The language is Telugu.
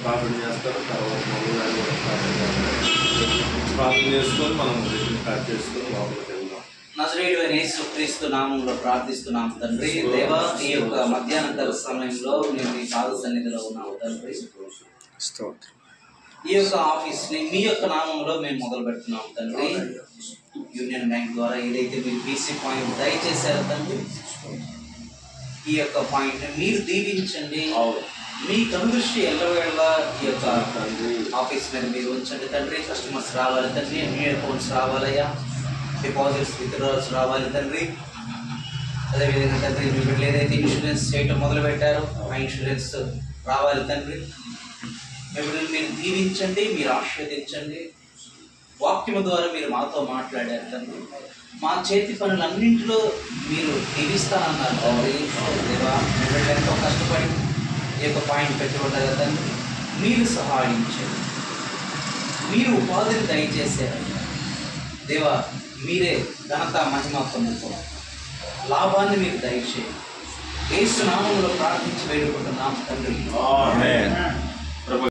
ప్రార్థన చేస్తారు. తర్వాత మమ్మీ గారు కూడా ప్రార్థన చేసుకొని మనం స్టార్ట్ చేసుకొని లోపలికి వెళ్దాం. నజరేయుడైన యేసుక్రీస్తు నామంలో ప్రార్థిస్తున్నాం తండ్రి. దేవా, ఈ యొక్క మధ్యాహ్నకాల సమయంలో మేము మీ పాద సన్నిధిలో ఉన్నాము తండ్రి. ఈ యొక్క ఆఫీస్ ని మీ యొక్క నామంలో మేము మొదలు పెడుతున్నాం తండ్రి. యూనియన్ బ్యాంక్ ద్వారా ఏదైతే మీరు బీసీ పాయింట్ దయచేశారో తండ్రి, ఈ యొక్క పాయింట్ మీరు దీవించండి. మీ కనుదృష్టి ఎల్లవేళ ఈ యొక్క ఆఫీస్ మీద మీరు ఉంచండి తండ్రి. కస్టమర్స్ రావాలి తండ్రి, న్యూ అకౌంట్స్ రావాలయ్యా, డిపాజిట్స్ విత్డ్రాల్స్ రావాలి తండ్రి. అదేవిధంగా తండ్రి, మీ బిడ్డలు ఏదైతే ఇన్సూరెన్స్ చేయటం మొదలు పెట్టారో ఆ ఇన్సూరెన్స్ రావాలి తండ్రి. మీ బిడ్డలు మీరు దీవించండి, మీరు ఆశీర్వదించండి. వాక్యము ద్వారా మీరు మాతో మాట్లాడారు తండ్రి. మా చేతి పనులన్నింటిలో మీరు దీవిస్తానన్నారు తండ్రి. దేవా, మీ బిడ్డలు ఎంతో కష్టపడి ఈ యొక్క పాయింట్ పెట్టుకుంటారు తండ్రి. మీరు సహాయించండి, మీరు ఉపాధిని దయచేశారు దేవా. మీరే ఘనత మహిమ పొందుతారు, లాభాన్ని మీరు దయచేయండి. యేసు నామములో ప్రార్థించి వేడుకుంటున్నాం తండ్రి. ఆమేన్.